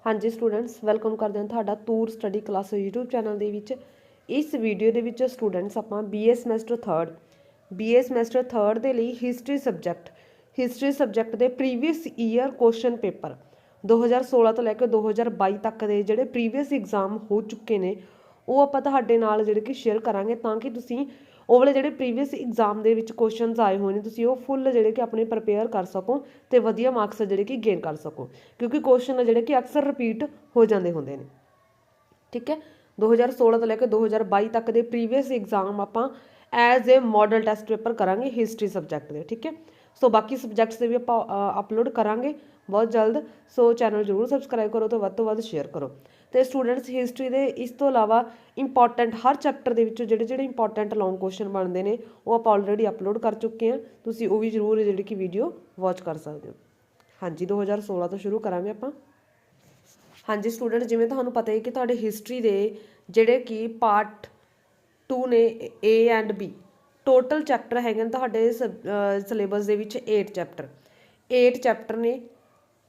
हाँ जी students, welcome करते हैं तुहाडा तूर स्टडी क्लास यूट्यूब चैनल दे विच। इस वीडियो दे विच स्टूडेंट्स आपां BA समैसटर थर्ड दे लई हिस्टरी सब्जैक्ट दे प्रीवियस ईयर क्वेश्चन पेपर 2016 तो लैके 2022 तक दे जिहड़े प्रीवियस एग्जाम हो चुके ने ਉਹ ਆਪਾਂ ਤੁਹਾਡੇ ਨਾਲ ਜਿਹੜੇ ਕਿ ਸ਼ੇਅਰ ਕਰਾਂਗੇ ਤਾਂ ਕਿ ਤੁਸੀਂ ਉਹ ਵਾਲੇ ਜਿਹੜੇ ਪ੍ਰੀਵੀਅਸ ਐਗਜ਼ਾਮ ਦੇ ਵਿੱਚ ਕੁਐਸਚਨਸ ਆਏ ਹੋਏ ਨੇ ਤੁਸੀਂ ਉਹ ਫੁੱਲ ਜਿਹੜੇ ਕਿ ਆਪਣੇ ਪ੍ਰਪੇਅਰ ਕਰ ਸਕੋ ਤੇ ਵਧੀਆ ਮਾਰਕਸ ਜਿਹੜੇ ਕਿ ਗੇਨ ਕਰ ਸਕੋ, ਕਿਉਂਕਿ ਕੁਐਸਚਨ ਜਿਹੜੇ ਕਿ ਅਕਸਰ ਰਿਪੀਟ ਹੋ ਜਾਂਦੇ ਹੁੰਦੇ ਨੇ। ਠੀਕ ਹੈ, 2016 ਤੋਂ ਲੈ ਕੇ 2022 ਤੱਕ ਦੇ ਪ੍ਰੀਵੀਅਸ ਐਗਜ਼ਾਮ ਆਪਾਂ as a model test paper ਕਰਾਂਗੇ ਹਿਸਟਰੀ ਸਬਜੈਕਟ ਦੇ। ਠੀਕ ਹੈ, ਸੋ ਬਾਕੀ ਸਬਜੈਕਟਸ ਦੇ ਵੀ ਆਪਾਂ ਅਪਲੋਡ ਕਰਾਂਗੇ ਬਹੁਤ ਜਲਦ। ਸੋ ਚੈਨਲ ਜ਼ਰੂਰ ਸਬਸਕ੍ਰਾਈਬ ਕਰੋ ਤੇ ਵੱਧ ਤੋਂ ਵੱਧ ਸ਼ੇਅਰ ਕਰੋ। ਤੇ ਸਟੂਡੈਂਟਸ ਹਿਸਟਰੀ ਦੇ ਇਸ ਤੋਂ ਇਲਾਵਾ ਇੰਪੋਰਟੈਂਟ ਹਰ ਚੈਪਟਰ ਦੇ ਵਿੱਚੋਂ ਜਿਹੜੇ ਇੰਪੋਰਟੈਂਟ ਲੌਂਗ ਕੁਐਸਚਨ ਬਣਦੇ ਨੇ ਉਹ ਆਪਾਂ ਆਲਰੇਡੀ ਅਪਲੋਡ ਕਰ ਚੁੱਕੇ ਹਾਂ, ਤੁਸੀਂ ਉਹ ਵੀ ਜ਼ਰੂਰ ਜਿਹੜੀ ਕਿ ਵੀਡੀਓ ਵਾਚ ਕਰ ਸਕਦੇ ਹੋ। ਹਾਂਜੀ, 2016 ਤੋਂ ਸ਼ੁਰੂ ਕਰਾਂਗੇ ਆਪਾਂ। ਹਾਂਜੀ ਸਟੂਡੈਂਟ, ਜਿਵੇਂ ਤੁਹਾਨੂੰ ਪਤਾ ਹੈ ਕਿ ਤੁਹਾਡੇ ਹਿਸਟਰੀ ਦੇ ਜਿਹੜੇ ਕਿ ਪਾਰਟ 2 ਨੇ A and B total chapter ਹੈਗੇ ਨੇ ਤੁਹਾਡੇ ਸਿਲੇਬਸ ਦੇ ਵਿੱਚ 8 ਚੈਪਟਰ ਨੇ।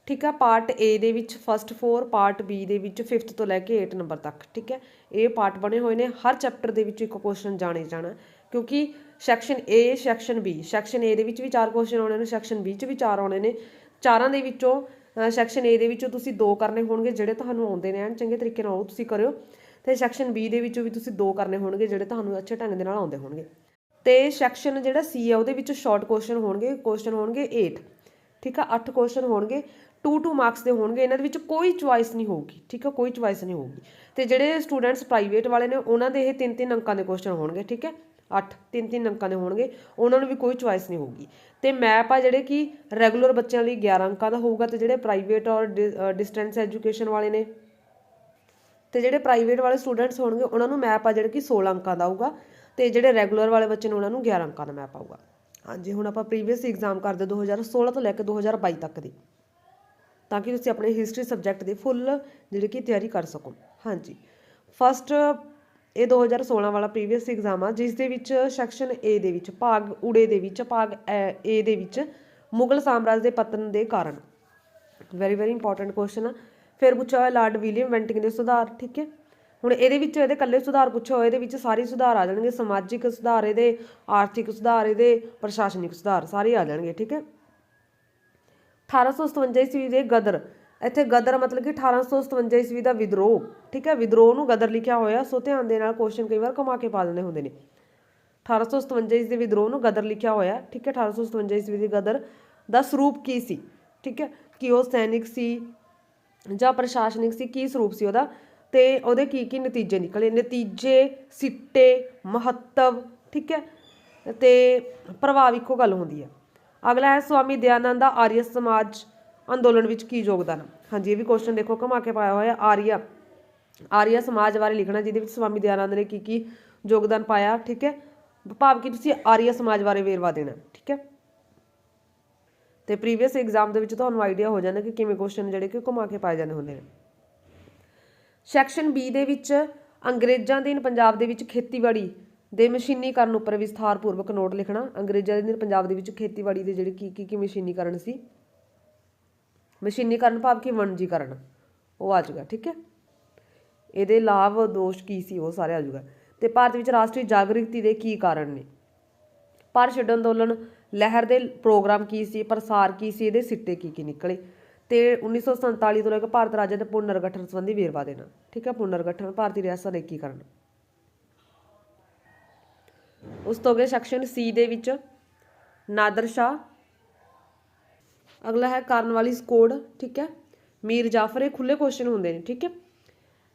ठीक है, पार्ट ए दे विच फस्ट 4, पार्ट बी दे विच 5th तो लैके 8 नंबर तक। ठीक है, ये पार्ट बने हुए हैं। हर चैप्टर दे विच एक क्वेश्चन जाने जाना, क्योंकि सैक्शन ए सैक्शन बी, सैक्शन ए दे विच भी 4 क्वेश्चन आने ने, सैक्शन बी च भी 4 आने ने। चारां दे विचों सैक्शन ए दे विचों तुसीं 2 करने होणगे जिहड़े तुहानूं आउंदे ने चंगे तरीके नाल, तुसीं करिओ। ते सैक्शन बी दे विचों भी तुसीं 2 करने होणगे जिहड़े तुहानूं अच्छे ढंग दे नाल आउंदे होणगे। ते सैक्शन जिहड़ा सी है ਉਹਦੇ ਵਿੱਚ शॉर्ट क्वेश्चन होणगे 8। ठीक है, 8 क्वेश्चन होणगे 2 मार्क्स के होणगे। इन्हां दे विच कोई चॉइस नहीं होगी। ठीक है, कोई चॉइस नहीं होगी। तो जिहड़े स्टूडेंट्स प्राइवेट वाले ने उन्हां दे ये 3-3 अंकां दे क्वेश्चन होणगे। ठीक है, 8 3-3 अंकां दे होणगे, उन्हां नूं भी कोई चॉइस नहीं होगी। तो मैप आ जिहड़े कि रैगूलर बच्चों लई 11 अंकां दा होऊगा, ते जिहड़े प्राइवेट और डिस्टेंस एजुकेशन वाले ने ते जिहड़े प्राइवेट वाले स्टूडेंट्स होणगे उन्हां नूं मैप आ जिहड़ा कि 16 अंकां दा आऊगा, ते जिहड़े रैगूलर वाले बच्चे ने उन्हां नूं 11 अंकां दा मैप आऊगा। हाँ जी, हुण आपां प्रीवियस एग्जाम करदे 2016 तो लैके 2022 तक दी, ताकि तुसीं अपने हिस्टरी सब्जैक्ट की फुल जिहड़ी कि तैयारी कर सको। हाँ जी, फस्ट ये 2016 वाला प्रीवियस एग्जाम आ, जिस दे विच सैक्शन ए दे विच भाग उड़े दे विच भाग ए दे विच मुगल साम्राज्य के पतन के कारण वेरी इंपॉर्टेंट क्वेश्चन आ। फिर पूछा हुआ लॉर्ड विलियम बेंटिंग के सुधार। ठीक है, हुण इहदे विच इहदे कल्ले सुधार पुछे होए, इहदे विच सारे सुधार आ जाणगे, समाजिक सुधार, इहदे आर्थिक सुधार, इहदे प्रशासनिक सुधार सारे आ जाणगे। ठीक है, 1857 ईस्वी के गदर, इत्थे गदर मतलब कि 1857 ईस्वी का विद्रोह। ठीक है, विद्रोह नूं गदर लिखिया होया, सो ध्यान दे नाल क्वेश्चन कई बार घुमा के पा दिंदे हुंदे ने। 1857 ईस्वी के विद्रोह नूं गदर लिखिया होया। ठीक है, 1857 ईस्वी के गदर दा स्वरूप की सी। ठीक है, कि वो सैनिक सी जां प्रशासनिक सी, की स्वरूप सी उहदा, ते उहदे की नतीजे निकले, नतीजे सिट्टे महत्व। ठीक है, ते प्रभाव इक्को गल हुंदी है। अगला है स्वामी दयानंद का आर्य समाज अंदोलन विच की योगदान। हाँ जी, ये भी क्वेश्चन देखो घुमा के पाया हुआ, आर्य समाज बारे लिखना, जिहदे विच स्वामी दयानंद ने की योगदान पाया। ठीक है, भाव कि तुसीं आर्य समाज बारे वेरवा देना। ठीक है, तो प्रीवियस एग्जाम दे विच तुहानूं आइडिया हो जाना कि किवें क्वेश्चन जिहड़े कि घुमा के पाए जाने हुंदे ने। सैक्शन बी दे विच अंग्रेजां अधीन पंजाब दे विच खेतीबाड़ी ਦੇ ਮਸ਼ੀਨੀਕਰਨ ਉੱਪਰ ਵਿਸਥਾਰਪੂਰਵਕ ਨੋਟ ਲਿਖਣਾ। ਅੰਗਰੇਜ਼ਾਂ ਦੇ ਪੰਜਾਬ ਦੇ ਵਿੱਚ ਖੇਤੀਬਾੜੀ ਦੇ ਜਿਹੜੇ ਕੀ ਮਸ਼ੀਨੀਕਰਨ ਸੀ, ਮਸ਼ੀਨੀਕਰਨ ਭਾਵ ਕਿ ਵਣਜੀਕਰਨ, ਉਹ ਆ ਜਾਊਗਾ। ਠੀਕ ਹੈ, ਇਹਦੇ ਲਾਭ ਦੋਸ਼ ਕੀ ਸੀ ਉਹ ਸਾਰੇ ਆ ਜਾਊਗਾ। ਤੇ ਭਾਰਤ ਵਿੱਚ ਰਾਸ਼ਟਰੀ ਜਾਗਰਿਤੀ ਦੇ ਕੀ ਕਾਰਨ ਨੇ, ਭਾਰਤ ਛੱਡੋ ਅੰਦੋਲਨ ਲਹਿਰ ਦੇ ਪ੍ਰੋਗਰਾਮ ਕੀ ਸੀ, ਪ੍ਰਸਾਰ ਕੀ ਸੀ, ਇਹਦੇ ਸਿੱਟੇ ਕੀ ਨਿਕਲੇ, ਤੇ 1947 ਤੋਂ ਲੈ ਕੇ ਭਾਰਤ ਰਾਜ ਦੇ ਪੁਨਰਗਠਨ ਸੰਬੰਧੀ ਵੇਰਵਾ ਦੇਣਾ। ਠੀਕ ਹੈ, ਪੁਨਰਗਠਨ ਭਾਰਤੀ ਰਿਆਸਤ ਦਾ ਏਕੀਕਰਨ। उस तो अगे सैक्शन सी दे विच नादर शाह, अगला है कार्नवालिस कोड। ठीक है, मीर जाफर, ये खुले क्वेश्चन होंगे ने। ठीक है,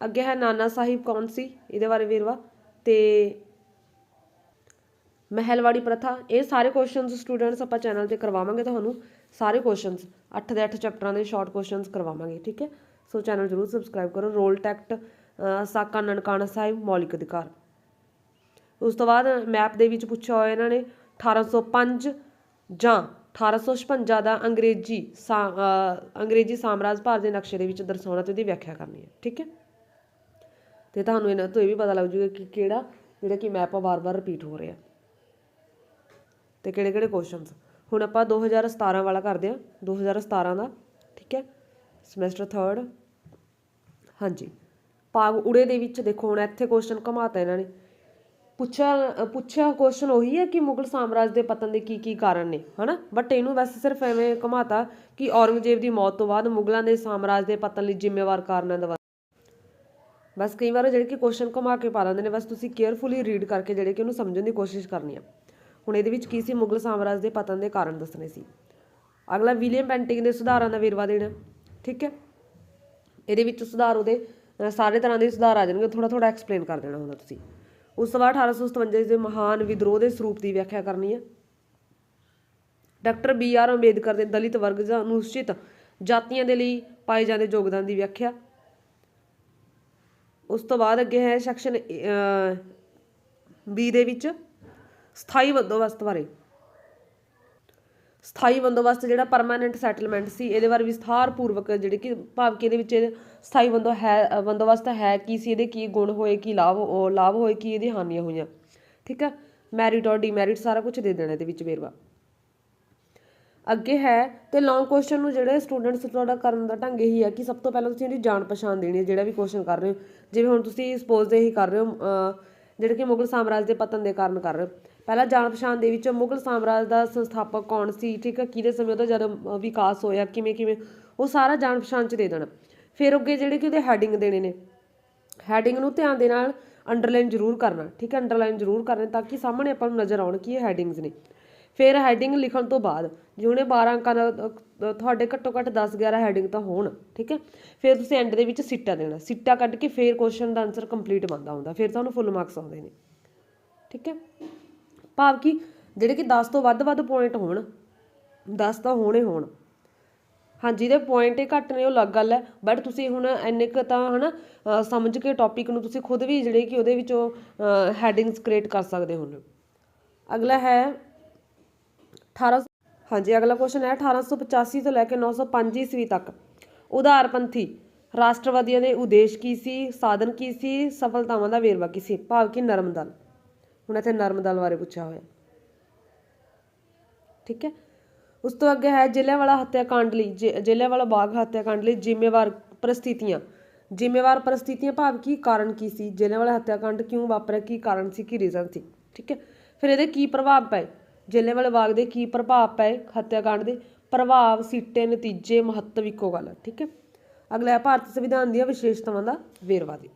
अगे है नाना साहिब कौन सी, ये बारे वेरवा, तो महलवाड़ी प्रथा। ये सारे क्वेश्चन स्टूडेंट्स आप चैनल पर करवावांगे, तुहानूं सारे क्वेश्चन 8 के 8 चैप्टरां के शॉर्ट क्वेश्चन करवावांगे। ठीक है, सो चैनल जरूर सबसक्राइब करो। रोल टैक्ट, साका ननकाना साहिब, मौलिक अधिकार। उस तो बाद मैप दे विच पुछा होया इन्हां ने 1805 जां 1856 का अंग्रेजी साम्राज भारत के नक्शे दे विच दर्शाउणा ते उहदी व्याख्या करनी है। ठीक है, तो तुहानूं इन्हां तो ये भी पता लग जूगा कि किहड़ा जिहड़ा कि मैप बार बार रिपीट हो रहा ते किहड़े क्वेश्चन। हुण आपां 2017 वाला करदे हां, 2017 का। ठीक है, समैसटर थर्ड ਹਾਂਜੀ, ਭਾਗ ਉੜੇ ਦੇ ਵਿੱਚ ਦੇਖੋ ਹੁਣ ਇੱਥੇ ਕੁਐਸਚਨ ਘੁਮਾਤਾ ਇਹਨਾਂ ਨੇ, ਪੁੱਛਿਆ ਕੁਐਸਚਨ ਉਹੀ ਹੈ ਕਿ ਮੁਗਲ ਸਾਮਰਾਜ ਦੇ ਪਤਨ ਦੇ ਕੀ ਕਾਰਨ ਨੇ, ਹਨਾ, ਬਟ ਇਹਨੂੰ ਵੈਸੇ ਸਿਰਫ ਐਵੇਂ ਘੁਮਾਤਾ ਕਿ ਔਰੰਗਜ਼ੇਬ ਦੀ ਮੌਤ ਤੋਂ ਬਾਅਦ ਮੁਗਲਾਂ ਦੇ ਸਾਮਰਾਜ ਦੇ ਪਤਨ ਲਈ ਜ਼ਿੰਮੇਵਾਰ ਕਾਰਨਾਂ ਦਾ ਬਸ ਕਈ ਵਾਰ ਜਿਹੜੇ ਕਿ ਕੁਐਸਚਨ ਘੁਮਾ ਕੇ ਪਾ ਦਿੰਦੇ ਨੇ, ਬਸ ਤੁਸੀਂ ਕੇਅਰਫੁਲੀ ਰੀਡ ਕਰਕੇ ਜਿਹੜੇ ਕਿ ਉਹਨੂੰ ਸਮਝਣ ਦੀ ਕੋਸ਼ਿਸ਼ ਕਰਨੀ ਆ। ਹੁਣ ਇਹਦੇ ਵਿੱਚ ਕੀ ਸੀ, ਮੁਗਲ ਸਾਮਰਾਜ ਦੇ ਪਤਨ ਦੇ ਕਾਰਨ ਦੱਸਣੇ ਸੀ। ਅਗਲਾ ਵਿਲੀਅਮ ਬੈਂਟਿੰਗ ਦੇ ਸੁਧਾਰਾਂ ਦਾ ਵੇਰਵਾ ਦੇਣਾ, ਠੀਕ ਹੈ। ਇਹਦੇ ਵਿੱਚ ਸੁਧਾਰ ਉਹਦੇ ਸਾਰੇ ਤਰ੍ਹਾਂ ਦੇ ਸੁਧਾਰ ਆ ਜਾਣਗੇ, ਥੋੜਾ ਥੋੜਾ ਐਕਸਪਲੇਨ ਕਰ ਦੇਣਾ ਹੁੰਦਾ ਤੁਸੀਂ। ਉਸ ਤੋਂ ਬਾਅਦ 1857 ਦੇ ਮਹਾਨ ਵਿਦਰੋਹ ਦੇ ਸਰੂਪ ਦੀ ਵਿਆਖਿਆ ਕਰਨੀ ਹੈ। ਡਾਕਟਰ BR ਅੰਬੇਦਕਰ ਦੇ ਦਲਿਤ ਵਰਗ ਜਾਂ ਅਨੁਸੂਚਿਤ ਜਾਤੀਆਂ ਦੇ ਲਈ ਪਾਏ ਜਾਂਦੇ ਯੋਗਦਾਨ ਦੀ ਵਿਆਖਿਆ। ਉਸ ਤੋਂ ਬਾਅਦ ਅੱਗੇ ਹੈ ਸੈਕਸ਼ਨ B ਦੇ ਵਿੱਚ ਸਥਾਈ ਬੰਦੋਬਸਤ ਬਾਰੇ। ਸਥਾਈ ਬੰਦੋਬਸਤ ਜਿਹੜਾ ਪਰਮਾਨੈਂਟ ਸੈਟਲਮੈਂਟ ਸੀ, ਇਹਦੇ ਬਾਰੇ ਵਿਸਥਾਰ ਪੂਰਵਕ ਜਿਹੜੀ ਕਿ ਭਾਵ ਕਿ ਇਹਦੇ ਵਿੱਚ ਸਥਾਈ ਬੰਦੋਬਸਤ ਹੈ ਕੀ ਸੀ, ਇਹਦੇ ਕੀ ਗੁਣ ਹੋਏ, ਕੀ ਲਾਭ ਹੋਏ, ਕੀ ਇਹਦੀ ਹਾਨੀਆਂ ਹੋਈਆਂ, ਠੀਕ ਹੈ। ਮੈਰਿਟ ਔਰ ਡੀਮੈਰਿਟ ਸਾਰਾ ਕੁਝ ਦੇ ਦੇਣਾ ਇਹਦੇ ਵਿੱਚ ਵੇਰਵਾ। ਅੱਗੇ ਹੈ ਤੇ ਲੌਂਗ ਕੁਐਸਚਨ ਨੂੰ ਜਿਹੜੇ ਸਟੂਡੈਂਟਸ ਤੁਹਾਡਾ ਕਰਨ ਦਾ ਢੰਗ ਇਹੀ ਹੈ ਕਿ ਸਭ ਤੋਂ ਪਹਿਲਾਂ ਤੁਸੀਂ ਇਹਦੀ ਜਾਣ ਪਛਾਣ ਦੇਣੀ ਹੈ, ਜਿਹੜਾ ਵੀ ਕੁਐਸਚਨ ਕਰ ਰਹੇ ਹੋ। ਜਿਵੇਂ ਹੁਣ ਤੁਸੀਂ ਸਪੋਜ਼ ਇਹੀ ਕਰ ਰਹੇ ਹੋ ਜਿਹੜੇ ਕਿ ਮੁਗਲ ਸਾਮਰਾਜ ਦੇ ਪਤਨ ਦੇ ਕਾਰਨ ਕਰ ਰਹੇ ਹੋ, ਪਹਿਲਾਂ ਜਾਣ ਪਛਾਣ ਦੇ ਵਿੱਚ ਮੁਗਲ ਸਾਮਰਾਜ ਦਾ ਸੰਸਥਾਪਕ ਕੌਣ ਸੀ, ਠੀਕ ਹੈ, ਕਿਹਦੇ ਸਮੇਂ ਉਹਦਾ ਜਦੋਂ ਵਿਕਾਸ ਹੋਇਆ, ਕਿਵੇਂ ਉਹ ਸਾਰਾ ਜਾਣ ਪਛਾਣ 'ਚ ਦੇ ਦੇਣਾ। ਫਿਰ ਅੱਗੇ ਜਿਹੜੇ ਕਿ ਉਹਦੇ ਹੈਡਿੰਗ ਦੇਣੇ ਨੇ, ਹੈਡਿੰਗ ਨੂੰ ਧਿਆਨ ਦੇ ਨਾਲ ਅੰਡਰਲਾਈਨ ਜ਼ਰੂਰ ਕਰਨਾ, ਠੀਕ ਹੈ, ਅੰਡਰਲਾਈਨ ਜ਼ਰੂਰ ਕਰਨਾ ਤਾਂ ਕਿ ਸਾਹਮਣੇ ਆਪਾਂ ਨੂੰ ਨਜ਼ਰ ਆਉਣ ਕਿ ਇਹ ਹੈਡਿੰਗਸ ਨੇ। ਫਿਰ ਹੈਡਿੰਗ ਲਿਖਣ ਤੋਂ ਬਾਅਦ ਜੇ ਉਹਨੇ 12 ਅੰਕਾਂ ਦਾ ਤੁਹਾਡੇ ਘੱਟੋ ਘੱਟ 10-11 ਹੈਡਿੰਗ ਤਾਂ ਹੋਣ, ਠੀਕ ਹੈ। ਫਿਰ ਤੁਸੀਂ ਐਂਡ ਦੇ ਵਿੱਚ ਸਿੱਟਾ ਦੇਣਾ, ਸਿੱਟਾ ਕੱਢ ਕੇ ਫਿਰ ਕੁਐਸਚਨ ਦਾ ਆਨਸਰ ਕੰਪਲੀਟ ਬਣਦਾ ਹੁੰਦਾ, ਫਿਰ ਤੁਹਾਨੂੰ ਫੁੱਲ ਮਾਰਕਸ ਆਉਂਦੇ ਨੇ, ਠੀਕ ਹੈ। ਭਾਵ ਕਿ ਜਿਹੜੇ ਕਿ 10 ਤੋਂ ਵੱਧ ਪੁਆਇੰਟ ਹੋਣ, 10 ਤਾਂ ਹੋਣੇ ਹੋਣ। ਹਾਂਜੀ, ਜਿਹਦੇ ਪੁਆਇੰਟ ਹੀ ਘੱਟ ਨੇ ਉਹ ਅਲੱਗ ਗੱਲ ਹੈ, ਬਟ ਤੁਸੀਂ ਹੁਣ ਇੰਨੇ ਕੁ ਤਾਂ ਹੈ ਨਾ ਸਮਝ ਕੇ ਟੌਪਿਕ ਨੂੰ ਤੁਸੀਂ ਖੁਦ ਵੀ ਜਿਹੜੇ ਕਿ ਉਹਦੇ ਵਿੱਚੋਂ ਹੈਡਿੰਗਸ ਕ੍ਰੀਏਟ ਕਰ ਸਕਦੇ ਹੋ। ਅਗਲਾ ਹੈ 18 ਹਾਂਜੀ, ਅਗਲਾ ਕੁਐਸਚਨ ਹੈ 1885 ਤੋਂ ਲੈ ਕੇ 905 ਈਸਵੀ ਤੱਕ ਉਦਾਰਪੰਥੀ ਰਾਸ਼ਟਰਵਾਦੀਆਂ ਦੇ ਉਦੇਸ਼ ਕੀ ਸੀ, ਸਾਧਨ ਕੀ ਸੀ, ਸਫਲਤਾਵਾਂ ਦਾ ਵੇਰਵਾ ਕੀ ਸੀ। ਭਾਵ ਕਿ ਨਰਮ ਦਲ, ਹੁਣ ਇੱਥੇ ਨਰਮ ਦਲ ਬਾਰੇ ਪੁੱਛਿਆ ਹੋਇਆ, ਠੀਕ ਹੈ। ਉਸ ਤੋਂ ਅੱਗੇ ਹੈ ਜਲਿਆਂਵਾਲਾ ਹੱਤਿਆਕਾਂਡ ਲਈ ਜਲਿਆਂਵਾਲਾ ਬਾਗ ਹੱਤਿਆਕਾਂਡ ਲਈ ਜ਼ਿੰਮੇਵਾਰ ਪ੍ਰਸਥਿਤੀਆਂ ਭਾਵ ਕਿ ਕਾਰਨ ਕੀ ਸੀ, ਜਲਿਆਂਵਾਲਾ ਹੱਤਿਆਕਾਂਡ ਕਿਉਂ ਵਾਪਰਿਆ, ਕੀ ਕਾਰਨ ਸੀ, ਕੀ ਰੀਜ਼ਨ ਸੀ, ਠੀਕ ਹੈ। ਫਿਰ ਇਹਦੇ ਕੀ ਪ੍ਰਭਾਵ ਪਏ, ਜਲਿਆਂਵਾਲੇ ਬਾਗ ਦੇ ਕੀ ਪ੍ਰਭਾਵ ਪਏ, ਹੱਤਿਆਕਾਂਡ ਦੇ ਪ੍ਰਭਾਵ, ਸਿੱਟੇ, ਨਤੀਜੇ, ਮਹੱਤਵ ਇੱਕੋ ਗੱਲ ਹੈ, ਠੀਕ ਹੈ। ਅਗਲਾ ਹੈ ਭਾਰਤੀ ਸੰਵਿਧਾਨ ਦੀਆਂ ਵਿਸ਼ੇਸ਼ਤਾਵਾਂ ਦਾ ਵੇਰਵਾ ਦੇ।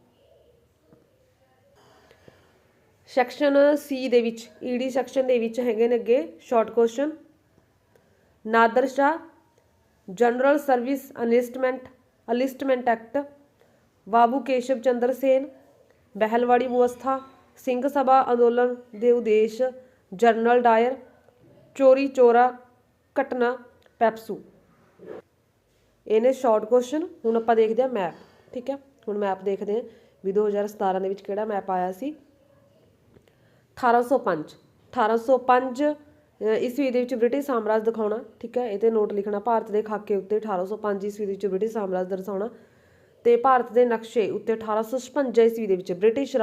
ਸੈਕਸ਼ਨ C ਦੇ ਵਿੱਚ ED ਸੈਕਸ਼ਨ ਦੇ ਵਿੱਚ ਹੈਗੇ ਨੇ ਅੱਗੇ ਸ਼ਾਰਟ ਕੁਐਸਚਨ। ਨਾਦਰ ਸ਼ਾਹ, ਜਨਰਲ ਸਰਵਿਸ ਅਲਿਸਟਮੈਂਟ ਐਕਟ, ਬਾਬੂ ਕੇਸ਼ਵ ਚੰਦਰ ਸੇਨ, ਬਹਿਲਵਾੜੀ ਵਿਵਸਥਾ, ਸਿੰਘ ਸਭਾ ਅੰਦੋਲਨ ਦੇ ਉਦੇਸ਼, ਜਨਰਲ ਡਾਇਰ, ਚੋਰੀ ਚੋਰਾ ਘਟਨਾ, ਪੈਪਸੂ। ਇਹਨੇ ਸ਼ਾਰਟ ਕੁਐਸਚਨ। ਹੁਣ ਆਪਾਂ ਦੇਖਦੇ ਹਾਂ ਮੈਪ, ਠੀਕ ਹੈ। ਹੁਣ ਮੈਪ ਦੇਖਦੇ ਹਾਂ ਵੀ 2017 ਦੇ ਵਿੱਚ ਕਿਹੜਾ ਮੈਪ ਆਇਆ ਸੀ। 1805 ਈਸਵੀ ਦੇ ਵਿੱਚ ਬ੍ਰਿਟਿਸ਼ ਸਾਮਰਾਜ ਦਿਖਾਉਣਾ, ਠੀਕ ਹੈ। ਇਹ 'ਤੇ ਨੋਟ ਲਿਖਣਾ, ਭਾਰਤ ਦੇ ਖਾਕੇ ਉੱਤੇ 1805 ਈਸਵੀ ਦੇ ਵਿੱਚ ਬ੍ਰਿਟਿਸ਼ ਸਾਮਰਾਜ ਦਰਸਾਉਣਾ, ਅਤੇ ਭਾਰਤ ਦੇ ਨਕਸ਼ੇ ਉੱਤੇ 1856 ਈਸਵੀ ਦੇ ਵਿੱਚ ਬ੍ਰਿਟਿਸ਼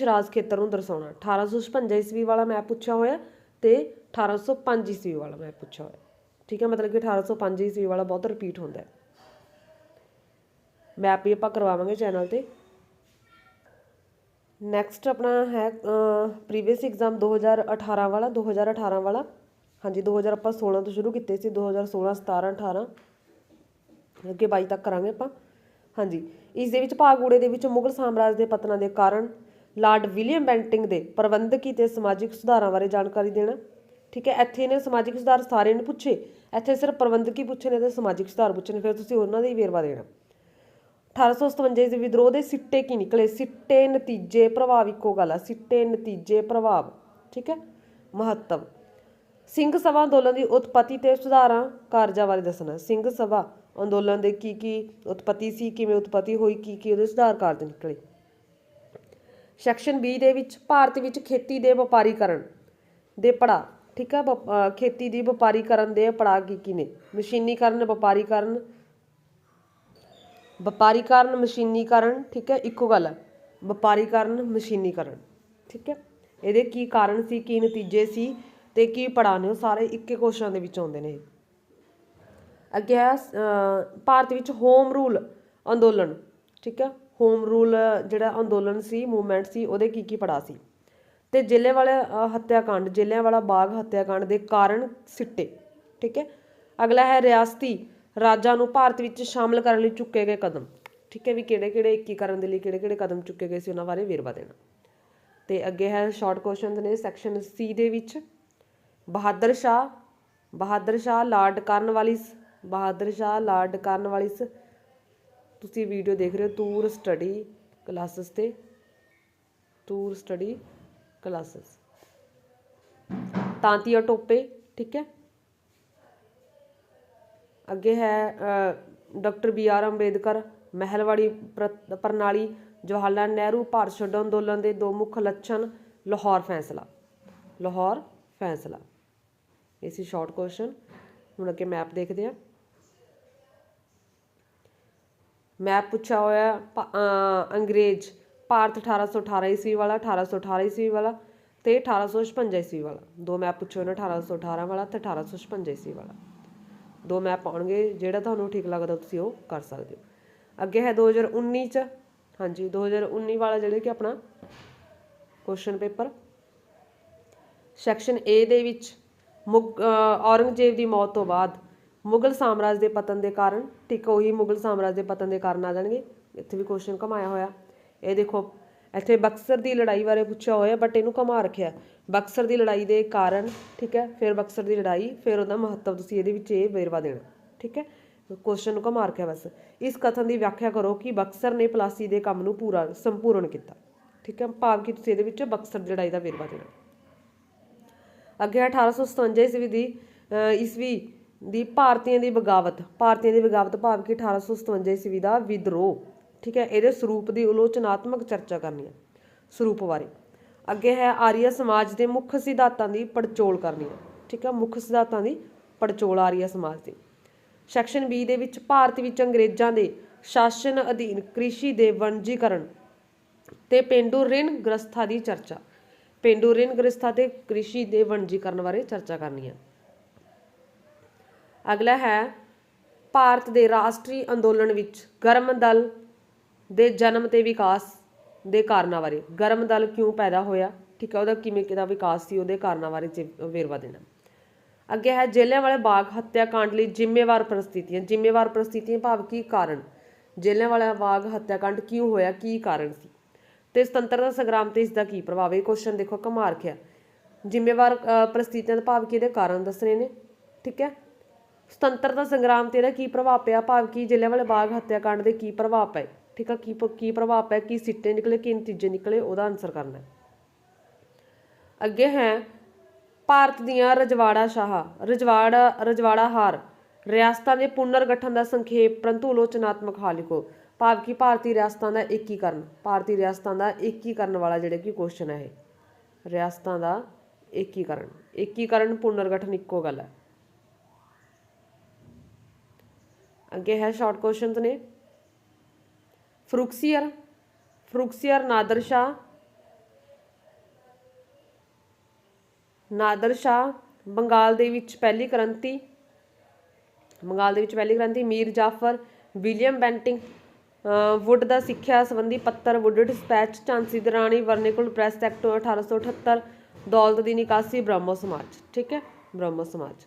ਰਾਜ ਖੇਤਰ ਨੂੰ ਦਰਸਾਉਣਾ। 1856 ਈਸਵੀ ਵਾਲਾ ਮੈਪ ਪੁੱਛਿਆ ਹੋਇਆ ਅਤੇ 1805 ਈਸਵੀ ਵਾਲਾ ਮੈਪ ਪੁੱਛਿਆ ਹੋਇਆ, ਠੀਕ ਹੈ। ਮਤਲਬ ਕਿ 1805 ਈਸਵੀ ਵਾਲਾ ਬਹੁਤ ਰਿਪੀਟ ਹੁੰਦਾ ਹੈ। ਮੈਪ ਵੀ ਆਪਾਂ ਕਰਵਾਵਾਂਗੇ ਚੈਨਲ 'ਤੇ। ਨੈਕਸਟ ਆਪਣਾ ਹੈ ਪ੍ਰੀਵੀਅਸ ਐਗਜ਼ਾਮ 2018 ਵਾਲਾ। ਹਾਂਜੀ, 2000 ਆਪਾਂ 16 ਤੋਂ ਸ਼ੁਰੂ ਕੀਤੇ ਸੀ, 2016, 17, 18 ਅੱਗੇ 22 ਤੱਕ ਕਰਾਂਗੇ ਆਪਾਂ। ਹਾਂਜੀ, ਇਸ ਦੇ ਵਿੱਚ ਭਾਗ ਊੜੇ ਦੇ ਵਿੱਚ ਮੁਗਲ ਸਾਮਰਾਜ ਦੇ ਪਤਨਾਂ ਦੇ ਕਾਰਨ, ਲਾਰਡ ਵਿਲੀਅਮ ਬੈਂਟਿੰਗ ਦੇ ਪ੍ਰਬੰਧਕੀ ਅਤੇ ਸਮਾਜਿਕ ਸੁਧਾਰਾਂ ਬਾਰੇ ਜਾਣਕਾਰੀ ਦੇਣਾ, ਠੀਕ ਹੈ। ਇੱਥੇ ਇਹਨੇ ਸਮਾਜਿਕ ਸੁਧਾਰ ਸਾਰੇ ਨੇ ਪੁੱਛੇ, ਇੱਥੇ ਸਿਰਫ ਪ੍ਰਬੰਧਕੀ ਪੁੱਛੇ ਨੇ ਅਤੇ ਸਮਾਜਿਕ ਸੁਧਾਰ ਪੁੱਛੇ ਨੇ, ਫਿਰ ਤੁਸੀਂ ਉਹਨਾਂ ਦਾ ਹੀ ਵੇਰਵਾ ਦੇਣਾ। 1857 ਦੇ ਵਿਦਰੋਹ ਦੇ ਸਿੱਟੇ ਕੀ ਨਿਕਲੇ, ਸਿੱਟੇ, ਨਤੀਜੇ, ਪ੍ਰਭਾਵ ਇੱਕੋ ਗੱਲ ਆ, ਸਿੱਟੇ, ਨਤੀਜੇ, ਪ੍ਰਭਾਵ, ਠੀਕ ਹੈ। ਮਹੱਤਵ, ਸਿੰਘ ਸਭਾ ਅੰਦੋਲਨ ਦੀ ਉਤਪਤੀ ਤੇ ਸੁਧਾਰਾਂ ਕਾਰਜਾਂ ਬਾਰੇ ਦੱਸਣਾ। ਸਿੰਘ ਸਭਾ ਅੰਦੋਲਨ ਦੇ ਕੀ ਉਤਪਤੀ ਸੀ, ਕਿਵੇਂ ਉਤਪਤੀ ਹੋਈ, ਕੀ ਉਹਦੇ ਸੁਧਾਰ ਕਾਰਜ ਨਿਕਲੇ। ਸੈਕਸ਼ਨ B ਦੇ ਵਿੱਚ ਭਾਰਤ ਵਿੱਚ ਖੇਤੀ ਦੇ ਵਪਾਰੀਕਰਨ ਦੇ ਪੜਾਅ, ਠੀਕ ਹੈ। ਖੇਤੀ ਦੀ ਵਪਾਰੀਕਰਨ ਦੇ ਪੜਾਅ ਕੀ ਨੇ, ਮਸ਼ੀਨੀਕਰਨ, ਵਪਾਰੀਕਰਨ, ਮਸ਼ੀਨੀਕਰਨ, ਠੀਕ ਹੈ, ਇੱਕੋ ਗੱਲ ਹੈ, ਵਪਾਰੀਕਰਨ, ਮਸ਼ੀਨੀਕਰਨ, ਠੀਕ ਹੈ। ਇਹਦੇ ਕੀ ਕਾਰਨ ਸੀ, ਕੀ ਨਤੀਜੇ ਸੀ ਅਤੇ ਕੀ ਪੜਾਅ ਨੇ, ਉਹ ਸਾਰੇ ਇੱਕੇ ਕੁਐਸਚਨ ਦੇ ਵਿੱਚ ਆਉਂਦੇ ਨੇ। ਅੱਗੇ ਹੈ ਭਾਰਤ ਵਿੱਚ ਹੋਮ ਰੂਲ ਅੰਦੋਲਨ, ਠੀਕ ਹੈ, ਹੋਮ ਰੂਲ ਜਿਹੜਾ ਅੰਦੋਲਨ ਸੀ, ਮੂਵਮੈਂਟ ਸੀ, ਉਹਦੇ ਕੀ ਪੜਾ ਸੀ। ਤੇ ਜਲਿਆਂਵਾਲਾ ਹੱਤਿਆਕਾਂਡ, ਜਲਿਆਂਵਾਲਾ ਬਾਗ ਹੱਤਿਆਕਾਂਡ ਦੇ ਕਾਰਨ ਸਿੱਟੇ, ਠੀਕ ਹੈ। ਅਗਲਾ ਹੈ ਰਿਆਸਤੀ ਰਾਜਾਂ ਨੂੰ ਭਾਰਤ ਵਿੱਚ ਸ਼ਾਮਲ ਕਰਨ ਲਈ ਚੁੱਕੇ ਗਏ ਕਦਮ, ਠੀਕ ਹੈ, ਵੀ ਕਿਹੜੇ ਕਿਹੜੇ ਏਕੀਕਰਨ ਦੇ ਲਈ ਕਿਹੜੇ ਕਿਹੜੇ ਕਦਮ ਚੁੱਕੇ ਗਏ ਸੀ, ਉਹਨਾਂ ਬਾਰੇ ਵੇਰਵਾ ਦੇਣਾ। ਤੇ ਅੱਗੇ ਹੈ ਸ਼ਾਰਟ ਕੁਐਸਚਨ ਨੇ ਸੈਕਸ਼ਨ ਸੀ ਦੇ ਵਿੱਚ Bahadur Shah Lord Cornwallis, Bahadur Shah Lord Cornwallis. ਤੁਸੀਂ ਵੀਡੀਓ ਦੇਖ ਰਹੇ ਹੋ ਟੂਰ ਸਟੱਡੀ ਕਲਾਸਿਸ ਤੇ, tour study classes. Tantia Tope, ਠੀਕ ਹੈ। ਅੱਗੇ ਹੈ ਡਾਕਟਰ BR ਅੰਬੇਦਕਰ, ਮਹਿਲਵਾੜੀ ਪ੍ਰਣਾਲੀ, ਜਵਾਹਰ ਲਾਲ ਨਹਿਰੂ, ਭਾਰਤ ਛੱਡੋ ਅੰਦੋਲਨ ਦੇ ਦੋ ਮੁੱਖ ਲੱਛਣ, ਲਾਹੌਰ ਫੈਸਲਾ, ਲਾਹੌਰ ਫੈਸਲਾ। ਇਹ ਸੀ ਸ਼ਾਰਟ ਕੁਐਸਚਨ। ਹੁਣ ਅੱਗੇ ਮੈਪ ਦੇਖਦੇ ਹਾਂ। ਮੈਪ ਪੁੱਛਿਆ ਹੋਇਆ ਅੰਗਰੇਜ਼ ਭਾਰਤ 1818 ਈਸਵੀ ਵਾਲਾ, 1818 ਈਸਵੀ ਵਾਲਾ ਤੇ 1856 ਈਸਵੀ ਵਾਲਾ। ਦੋ ਮੈਪ ਪੁੱਛੇ ਹੋਏ ਨੇ, 1818 ਵਾਲਾ ਤੇ 1856 ਈਸਵੀ ਵਾਲਾ। ਦੋ ਮੈਪ ਆਉਣਗੇ, ਜਿਹੜਾ ਤੁਹਾਨੂੰ ਠੀਕ ਲੱਗਦਾ ਤੁਸੀਂ ਉਹ ਕਰ ਸਕਦੇ ਹੋ। ਅੱਗੇ ਹੈ 2019 'ਚ, ਹਾਂਜੀ 2019 ਵਾਲਾ ਜਿਹੜੇ ਕਿ ਆਪਣਾ ਕੁਐਸਚਨ ਪੇਪਰ। ਸੈਕਸ਼ਨ ਏ ਦੇ ਵਿੱਚ ਔਰੰਗਜ਼ੇਬ ਦੀ ਮੌਤ ਤੋਂ ਬਾਅਦ ਮੁਗਲ ਸਾਮਰਾਜ ਦੇ ਪਤਨ ਦੇ ਕਾਰਨ, ਠੀਕ, ਉਹੀ ਮੁਗਲ ਸਾਮਰਾਜ ਦੇ ਪਤਨ ਦੇ ਕਾਰਨ ਆ ਜਾਣਗੇ। ਇੱਥੇ ਵੀ ਕੁਐਸਚਨ ਘਮਾਇਆ ਹੋਇਆ। ਇਹ ਦੇਖੋ ਇੱਥੇ ਬਕਸਰ ਦੀ ਲੜਾਈ ਬਾਰੇ ਪੁੱਛਿਆ ਹੋਇਆ, ਬਟ ਇਹਨੂੰ ਘਮਾ ਰੱਖਿਆ, ਬਕਸਰ ਦੀ ਲੜਾਈ ਦੇ ਕਾਰਨ, ਠੀਕ ਹੈ, ਫਿਰ ਬਕਸਰ ਦੀ ਲੜਾਈ, ਫਿਰ ਉਹਦਾ ਮਹੱਤਵ ਤੁਸੀਂ ਇਹਦੇ ਵਿੱਚ ਇਹ ਵੇਰਵਾ ਦੇਣਾ, ਠੀਕ ਹੈ। ਕੁਐਸਚਨ ਨੂੰ ਘਮਾ ਰੱਖਿਆ ਬਸ। ਇਸ ਕਥਨ ਦੀ ਵਿਆਖਿਆ ਕਰੋ ਕਿ ਬਕਸਰ ਨੇ ਪਲਾਸੀ ਦੇ ਕੰਮ ਨੂੰ ਸੰਪੂਰਨ ਕੀਤਾ, ਠੀਕ ਹੈ, ਭਾਵ ਕਿ ਤੁਸੀਂ ਇਹਦੇ ਵਿੱਚ ਬਕਸਰ ਦੀ ਲੜਾਈ ਦਾ ਵੇਰਵਾ ਦੇਣਾ। ਅੱਗੇ 1857 ਈਸਵੀ ਦੀ ਭਾਰਤੀਆਂ ਦੀ ਬਗਾਵਤ, ਭਾਰਤੀਆਂ ਦੀ ਬਗਾਵਤ ਭਾਵ ਕਿ 1857 ਈਸਵੀ ਦਾ ਵਿਦਰੋਹ, ਠੀਕ ਹੈ। ਇਹਦੇ ਸਰੂਪ ਦੀ ਆਲੋਚਨਾਤਮਕ ਚਰਚਾ ਕਰਨੀ ਹੈ, ਸਰੂਪ ਬਾਰੇ। ਅੱਗੇ ਹੈ ਆਰੀਆ ਸਮਾਜ ਦੇ ਮੁੱਖ ਸਿਧਾਂਤਾਂ ਦੀ ਪੜਚੋਲ ਕਰਨੀ ਹੈ, ਠੀਕ ਹੈ, ਮੁੱਖ ਸਿਧਾਂਤਾਂ ਦੀ ਪੜਚੋਲ ਆਰੀਆ ਸਮਾਜ ਦੀ। ਸੈਕਸ਼ਨ ਬੀ ਦੇ ਵਿੱਚ ਭਾਰਤ ਵਿੱਚ ਅੰਗਰੇਜ਼ਾਂ ਦੇ ਸ਼ਾਸਨ ਅਧੀਨ ਕ੍ਰਿਸ਼ੀ ਦੇ ਵਣਜੀਕਰਨ ਤੇ ਪੇਂਡੂ ਰਿਣ ਗ੍ਰਸਥਾ ਦੀ ਚਰਚਾ, ਪੇਂਡੂ ਰਿਣ ਗ੍ਰਸਥਾ ਤੇ ਕ੍ਰਿਸ਼ੀ ਦੇ ਵਣਜੀਕਰਨ ਬਾਰੇ ਚਰਚਾ ਕਰਨੀ ਹੈ। ਅਗਲਾ ਹੈ ਭਾਰਤ ਦੇ ਰਾਸ਼ਟਰੀ ਅੰਦੋਲਨ ਵਿੱਚ ਗਰਮ ਦਲ ਦੇ ਜਨਮ ਤੇ ਵਿਕਾਸ ਦੇ ਕਾਰਨਾਂ ਬਾਰੇ, ਗਰਮ ਦਲ ਕਿਉਂ ਪੈਦਾ ਹੋਇਆ, ਠੀਕ ਹੈ, ਉਹਦਾ ਕਿਵੇਂ ਕਿਹਦਾ ਵਿਕਾਸ ਸੀ, ਉਹਦੇ ਕਾਰਨਾਂ ਬਾਰੇ ਵੇਰਵਾ ਦੇਣਾ। ਅੱਗੇ ਹੈ ਜਲਿਆਂਵਾਲਾ ਬਾਗ ਹੱਤਿਆਕਾਂਡ ਲਈ ਜ਼ਿੰਮੇਵਾਰ ਪ੍ਰਸਥਿਤੀਆਂ, ਜ਼ਿੰਮੇਵਾਰ ਪ੍ਰਸਥਿਤੀਆਂ ਭਾਵ ਕੀ ਕਾਰਨ, ਜਲਿਆਂਵਾਲਾ ਬਾਗ ਹੱਤਿਆਕਾਂਡ ਕਿਉਂ ਹੋਇਆ, ਕੀ ਕਾਰਨ ਸੀ, ਤੇ ਸੁਤੰਤਰਤਾ ਸੰਗਰਾਮ ਤੇ ਇਸ ਦਾ ਕੀ ਪ੍ਰਭਾਵ। ਇਹ ਕੁਐਸਚਨ ਦੇਖੋ ਘਮਾ ਰੱਖਿਆ। ਜ਼ਿੰਮੇਵਾਰ ਪ੍ਰਸਥਿਤੀਆਂ ਦਾ ਭਾਵ ਕੀ ਇਹਦੇ ਕਾਰਨ ਦੱਸਣੇ ਨੇ, ਠੀਕ ਹੈ। ਸੁਤੰਤਰਤਾ ਸੰਗਰਾਮ ਤੇ ਇਹਦਾ ਕੀ ਪ੍ਰਭਾਵ ਪਿਆ, ਭਾਵ ਕਿ ਜਲਿਆਂਵਾਲਾ ਬਾਗ ਹੱਤਿਆਕਾਂਡ ਦੇ ਕੀ ਪ੍ਰਭਾਵ ਪਏ, ਠੀਕ ਹੈ, ਕੀ ਪ੍ਰਭਾਵ ਪਿਆ, ਕੀ ਸਿੱਟੇ ਨਿਕਲੇ, ਕੀ ਨਤੀਜੇ ਨਿਕਲੇ, ਉਹਦਾ ਆਨਸਰ ਕਰਨਾ। ਅੱਗੇ ਹੈ ਭਾਰਤ ਦੀਆਂ ਰਜਵਾੜਾ ਹਾਰ ਰਿਆਸਤਾਂ ਦੇ ਪੁਨਰ ਗਠਨ ਦਾ ਸੰਖੇਪ ਪਰੰਤੂ ਆਲੋਚਨਾਤਮਕ ਹਾਲ ਲਿਖੋ, ਭਾਵ ਕਿ ਭਾਰਤੀ ਰਿਆਸਤਾਂ ਦਾ ਏਕੀਕਰਨ, ਭਾਰਤੀ ਰਿਆਸਤਾਂ ਦਾ ਏਕੀਕਰਨ ਵਾਲਾ ਜਿਹੜਾ ਕਿ ਕੁਐਸਚਨ ਹੈ ਇਹ, ਰਿਆਸਤਾਂ ਦਾ ਏਕੀਕਰਨ ਪੁਨਰ ਗਠਨ ਇੱਕੋ ਗੱਲ ਹੈ। ਅੱਗੇ ਹੈ ਸ਼ਾਰਟ ਕੁਐਸਚਨਸ ਨੇ ਫਰੂਕਸੀਅਰ ਨਾਦਰ ਸ਼ਾਹ ਬੰਗਾਲ ਦੇ ਵਿੱਚ ਪਹਿਲੀ ਕ੍ਰਾਂਤੀ, Mir Jaffar, William Bentinck, wood ਦਾ ਸਿੱਖਿਆ ਸੰਬੰਧੀ ਪੱਤਰ, ਵੁੱਡ ਡਿਸਪੈਚ, ਝਾਂਸੀ ਦੀ ਰਾਣੀ, ਵਰਨੇਕੁਲ ਪ੍ਰੈਸ ਐਕਟ 1878, ਦੌਲਤ ਦੀ ਨਿਕਾਸੀ, ਬ੍ਰਹਮੋ ਸਮਾਜ, ਠੀਕ ਹੈ, ਬ੍ਰਹਮੋ ਸਮਾਜ।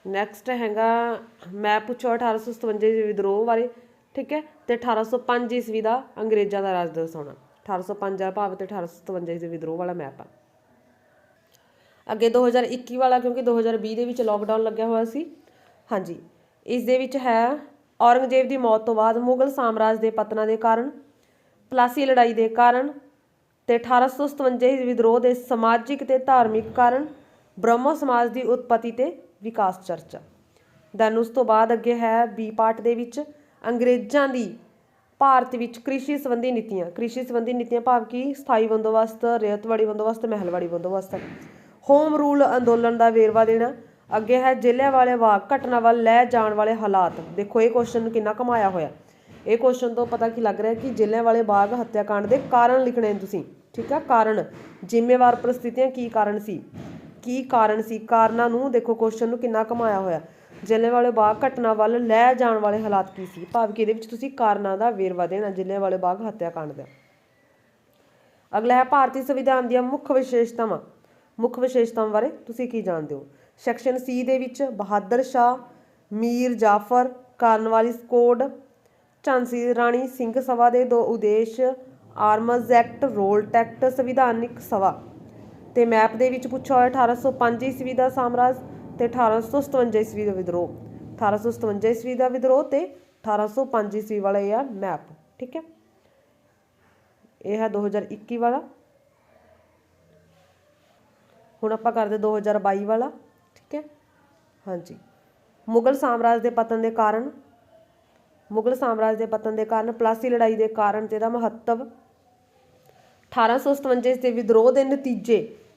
ਨੈਕਸਟ ਹੈਗਾ ਮੈਪ ਪੁੱਛੋ 1857 ਦੇ ਵਿਦਰੋਹ ਬਾਰੇ, ਠੀਕ ਹੈ, ਤੇ 1805 ਈਸਵੀ ਦਾ ਅੰਗਰੇਜ਼ਾਂ ਦਾ ਰਾਜ ਦਿਵਸ ਹੋਣਾ, 1805 ਦਾ ਭਾਵ ਤੇ 1857 ਦੇ ਵਿਦਰੋਹ ਵਾਲਾ ਮੈਪ ਆ। ਅੱਗੇ 2021 ਵਾਲਾ, ਕਿਉਂਕਿ 2020 ਦੇ ਵਿੱਚ ਲੋਕਡਾਊਨ ਲੱਗਿਆ ਹੋਇਆ ਸੀ, ਹਾਂਜੀ। ਇਸ ਦੇ ਵਿੱਚ ਹੈ ਔਰੰਗਜ਼ੇਬ ਦੀ ਮੌਤ ਤੋਂ ਬਾਅਦ ਮੁਗਲ ਸਾਮਰਾਜ ਦੇ ਪਤਨਾਂ ਦੇ ਕਾਰਨ, ਪਲਾਸੀ ਲੜਾਈ ਦੇ ਕਾਰਨ ਤੇ 1857 ਵਿਦਰੋਹ ਦੇ ਸਮਾਜਿਕ ਤੇ ਧਾਰਮਿਕ ਕਾਰਨ, ਬ੍ਰਹਮੋ ਸਮਾਜ ਦੀ ਉਤਪਤੀ ਤੇ ਵਿਕਾਸ ਚਰਚਾ। ਦੈਨ ਉਸ ਤੋਂ ਬਾਅਦ ਅੱਗੇ ਹੈ ਬੀ ਪਾਰਟ ਦੇ ਵਿੱਚ ਅੰਗਰੇਜ਼ਾਂ ਦੀ ਭਾਰਤ ਵਿੱਚ ਕ੍ਰਿਸ਼ੀ ਸੰਬੰਧੀ ਨੀਤੀਆਂ ਭਾਵ ਕਿ ਸਥਾਈ ਬੰਦੋਬਸਤ, ਰਿਆਇਤਵਾੜੀ ਬੰਦੋਬਸਤ, ਮਹਿਲਵਾੜੀ ਬੰਦੋਬਸਤ, ਹੋਮ ਰੂਲ ਅੰਦੋਲਨ ਦਾ ਵੇਰਵਾ ਦੇਣਾ। ਅੱਗੇ ਹੈ ਜਲਿਆਂਵਾਲਾ ਬਾਗ ਘਟਨਾ ਵੱਲ ਲੈ ਜਾਣ ਵਾਲੇ ਹਾਲਾਤ। ਦੇਖੋ ਇਹ ਕੁਐਸਚਨ ਨੂੰ ਕਿੰਨਾ ਘਮਾਇਆ ਹੋਇਆ। ਇਹ ਕੁਐਸਚਨ ਤੋਂ ਪਤਾ ਕੀ ਲੱਗ ਰਿਹਾ ਕਿ ਜਲਿਆਂਵਾਲਾ ਬਾਗ ਹੱਤਿਆਕਾਂਡ ਦੇ ਕਾਰਨ ਲਿਖਣੇ ਨੇ ਤੁਸੀਂ, ਠੀਕ ਹੈ। ਕਾਰਨ, ਜ਼ਿੰਮੇਵਾਰ ਪ੍ਰਸਥਿਤੀਆਂ, ਕੀ ਕਾਰਨ ਸੀ, ਕਾਰਨਾਂ ਨੂੰ ਦੇਖੋ ਕੁਐਸਚਨ ਨੂੰ ਕਿੰਨਾ ਘਮਾਇਆ ਹੋਇਆ। ਜਲਿਆਂਵਾਲੇ ਬਾਗ ਘਟਨਾ ਵੱਲ ਲੈ ਜਾਣ ਵਾਲੇ ਹਾਲਾਤ ਕੀ ਸੀ, ਭਾਵ ਕਿ ਇਹਦੇ ਵਿੱਚ ਤੁਸੀਂ ਕਾਰਨਾਂ ਦਾ ਵੇਰਵਾ ਦੇਣਾ ਜਲਿਆਂਵਾਲੇ ਬਾਗ ਹੱਤਿਆਕਾਂਡ ਦਾ। ਅਗਲਾ ਹੈ ਭਾਰਤੀ ਸੰਵਿਧਾਨ ਦੀਆਂ ਮੁੱਖ ਵਿਸ਼ੇਸ਼ਤਾਵਾਂ। ਮੁੱਖ ਵਿਸ਼ੇਸ਼ਤਾਵਾਂ ਬਾਰੇ ਤੁਸੀਂ ਕੀ ਜਾਣਦੇ ਹੋ? ਸੈਕਸ਼ਨ ਸੀ ਦੇ ਵਿੱਚ ਬਹਾਦਰ ਸ਼ਾਹ, ਮੀਰ ਜਾਫਰ, ਕਾਰਨਵਾਲਿਸ ਕੋਡ, ਝਾਂਸੀ ਰਾਣੀ ਸਿੰਘ ਸਭਾ ਦੇ 2 ਉਦੇਸ਼, ਆਰਮਜ਼ ਐਕਟ, ਰੋਲਟ ਐਕਟ, ਸੰਵਿਧਾਨਿਕ ਸਭਾ। ਤੇ ਮੈਪ ਦੇ ਵਿੱਚ ਪੁੱਛਿਆ ਹੋਇਆ 1805 ਈਸਵੀ ਦਾ ਸਾਮਰਾਜ ਤੇ 1857 ਈਸਵੀ ਦਾ ਵਿਦਰੋਹ। 1857 ਈਸਵੀ ਦਾ ਵਿਦਰੋਹ ਤੇ 1805 ਈਸਵੀ ਵਾਲਾ ਇਹ ਆ ਮੈਪ। ਠੀਕ ਹੈ, ਇਹ ਹੈ 2021 ਵਾਲਾ। ਹੁਣ ਆਪਾਂ ਕਰਦੇ 2022 ਵਾਲਾ। ਠੀਕ ਹੈ, ਹਾਂਜੀ। ਮੁਗਲ ਸਾਮਰਾਜ ਦੇ ਪਤਨ ਦੇ ਕਾਰਨ, ਮੁਗਲ ਸਾਮਰਾਜ ਦੇ ਪਤਨ ਦੇ ਕਾਰਨ, ਪਲਾਸੀ ਲੜਾਈ ਦੇ ਕਾਰਨ ਤੇ ਇਹਦਾ ਮਹੱਤਵ, 1857 ਦੇ ਵਿਦਰੋਹ ਦੇ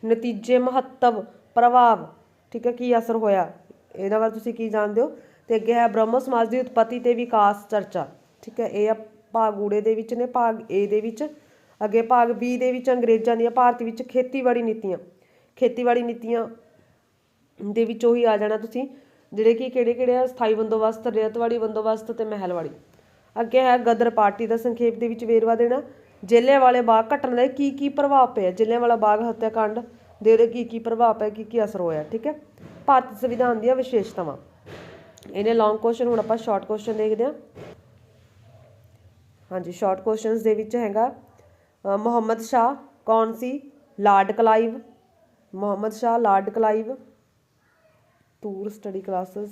ਨਤੀਜੇ ਮਹੱਤਵ, ਪ੍ਰਭਾਵ। ਠੀਕ ਹੈ, ਕੀ ਅਸਰ ਹੋਇਆ, ਇਹਨਾਂ ਬਾਰੇ ਤੁਸੀਂ ਕੀ ਜਾਣਦੇ ਹੋ? ਤੇ ਅੱਗੇ ਹੈ ਬ੍ਰਹਮੋ ਸਮਾਜ ਦੀ ਉਤਪਤੀ ਤੇ ਵਿਕਾਸ ਚਰਚਾ। ਠੀਕ ਹੈ, ਇਹ ਆ ਭਾਗ ਊੜੇ ਦੇ ਵਿੱਚ ਨੇ, ਭਾਗ ਏ ਦੇ ਵਿੱਚ। ਅੱਗੇ ਭਾਗ ਬੀ ਦੇ ਵਿੱਚ ਅੰਗਰੇਜ਼ਾਂ ਦੀਆਂ ਭਾਰਤ ਵਿੱਚ ਖੇਤੀਬਾੜੀ ਨੀਤੀਆਂ। ਖੇਤੀਬਾੜੀ ਨੀਤੀਆਂ ਦੇ ਵਿੱਚ ਉਹੀ ਆ ਜਾਣਾ ਤੁਸੀਂ ਜਿਹੜੇ ਕਿ ਕਿਹੜੇ ਆ, ਸਥਾਈ ਬੰਦੋਬਸਤ, ਰੇਤਵਾੜੀ ਬੰਦੋਬਸਤ ਤੇ ਮਹਿਲਵਾੜੀ। ਅੱਗੇ ਹੈ ਗਦਰ ਪਾਰਟੀ ਦਾ ਸੰਖੇਪ ਦੇ ਵਿੱਚ ਵੇਰਵਾ ਦੇਣਾ। ਜਲਿਆਂਵਾਲੇ ਬਾਗ ਘਟਨਾ ਦਾ ਕੀ ਪ੍ਰਭਾਵ ਪਿਆ, ਜਲਿਆਂਵਾਲਾ ਬਾਗ ਹੱਤਿਆਕਾਂਡ ਦੇ ਉਹਦੇ ਕੀ ਪ੍ਰਭਾਵ ਪਿਆ, ਕੀ ਅਸਰ ਹੋਇਆ। ਠੀਕ ਹੈ, ਭਾਰਤੀ ਸੰਵਿਧਾਨ ਦੀਆਂ ਵਿਸ਼ੇਸ਼ਤਾਵਾਂ। ਇਹਨੇ ਲੌਂਗ ਕੁਐਸਚਨ, ਹੁਣ ਆਪਾਂ ਸ਼ਾਰਟ ਕੁਐਸਚਨ ਦੇਖਦੇ ਹਾਂ। ਹਾਂਜੀ, ਸ਼ਾਰਟ ਕੁਐਸਚਨਸ ਦੇ ਵਿੱਚ ਹੈਗਾ ਮੁਹੰਮਦ ਸ਼ਾਹ ਕੌਣ ਸੀ? Lord Clive. Muhammad Shah, Lord Clive. Tour study classes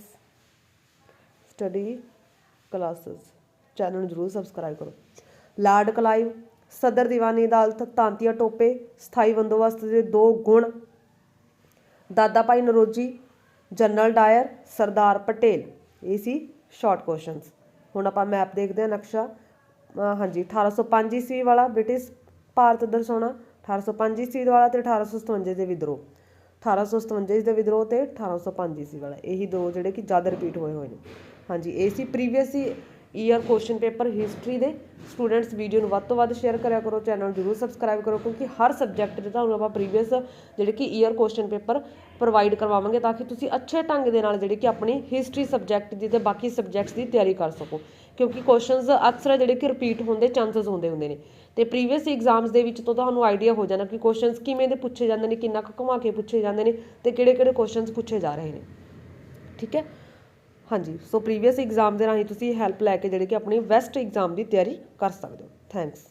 channel ਨੂੰ ਜ਼ਰੂਰ ਸਬਸਕ੍ਰਾਈਬ ਕਰੋ। ਲਾਰਡ ਕਲਾਈਵ, ਸਦਰ ਦੀਵਾਨੀ ਅਦਾਲਤ, ਤਾਂਤੀਆ ਟੋਪੇ, ਸਥਾਈ ਬੰਦੋਬਸਤ ਦੇ 2 ਗੁਣ, ਦਾਦਾ ਭਾਈ ਨਰੋਜੀ, ਜਨਰਲ ਡਾਇਰ, ਸਰਦਾਰ ਪਟੇਲ। ਇਹ ਸੀ ਸ਼ਾਰਟ ਕੁਐਸਚਨਸ। ਹੁਣ ਆਪਾਂ ਮੈਪ ਦੇਖਦੇ ਹਾਂ, ਨਕਸ਼ਾ। ਹਾਂਜੀ, 1805 ਈਸਵੀ ਵਾਲਾ ਬ੍ਰਿਟਿਸ਼ ਭਾਰਤ ਦਰਸਾਉਣਾ, 1805 ਈਸਵੀ ਵਾਲਾ ਤੇ 1857 ਦੇ ਵਿਦਰੋਹ। 1857 ਦੇ ਵਿਦਰੋਹ ਤੇ 1805 ਈਸਵੀ ਵਾਲਾ, ਇਹੀ 2 ਜਿਹੜੇ ਕਿ ਜ਼ਿਆਦਾ ਰਿਪੀਟ ਹੋਏ ਨੇ। ਹਾਂਜੀ, ਇਹ ਸੀ previous year question paper history ਦੇ। ਸਟੂਡੈਂਟਸ ਵੀਡੀਓ ਨੂੰ ਵੱਧ ਤੋਂ ਵੱਧ ਸ਼ੇਅਰ ਕਰਿਆ ਕਰੋ, ਚੈਨਲ ਨੂੰ ਜ਼ਰੂਰ ਸਬਸਕ੍ਰਾਈਬ ਕਰੋ, ਕਿਉਂਕਿ ਹਰ ਸਬਜੈਕਟ ਦੇ ਤੁਹਾਨੂੰ ਆਪਾਂ ਪ੍ਰੀਵੀਅਸ ਜਿਹੜੇ ਕਿ ਈਅਰ ਕੁਐਸਚਨ ਪੇਪਰ ਪ੍ਰੋਵਾਈਡ ਕਰਵਾਵਾਂਗੇ ਤਾਂ ਕਿ ਤੁਸੀਂ ਅੱਛੇ ਢੰਗ ਦੇ ਨਾਲ ਜਿਹੜੇ ਕਿ ਆਪਣੀ ਹਿਸਟਰੀ ਸਬਜੈਕਟ ਦੀ ਤੇ ਬਾਕੀ ਸਬਜੈਕਟਸ ਦੀ ਤਿਆਰੀ ਕਰ ਸਕੋ, ਕਿਉਂਕਿ ਕੁਐਸਚਨਸ ਅਕਸਰ ਜਿਹੜੇ ਕਿ ਰਿਪੀਟ ਹੋਣ ਦੇ ਚਾਂਸਸ ਹੁੰਦੇ ਨੇ। ਤੇ ਪ੍ਰੀਵੀਅਸ ਐਗਜ਼ਾਮਸ ਦੇ ਵਿੱਚ ਤੋਂ ਤੁਹਾਨੂੰ ਆਈਡੀਆ ਹੋ ਜਾਣਾ ਕਿ ਕੁਐਸਚਨਸ ਕਿਵੇਂ ਦੇ ਪੁੱਛੇ ਜਾਂਦੇ ਨੇ, ਕਿੰਨਾ ਕੁ ਘੁਮਾ ਕੇ ਪੁੱਛੇ ਜਾਂਦੇ ਨੇ ਤੇ ਕਿਹੜੇ ਕੁਐਸਚਨਸ ਪੁੱਛੇ ਜਾ ਰਹੇ ਨੇ। ਠੀਕ ਹੈ, ਹਾਂਜੀ। ਸੋ ਪ੍ਰੀਵੀਅਸ ਐਗਜ਼ਾਮ ਦੇ ਰਾਹੀਂ ਤੁਸੀਂ ਹੈਲਪ ਲੈ ਕੇ ਜਿਹੜੇ ਕਿ ਆਪਣੀ ਬੈਸਟ ਐਗਜ਼ਾਮ ਦੀ ਤਿਆਰੀ ਕਰ ਸਕਦੇ ਹੋ। ਥੈਂਕਸ।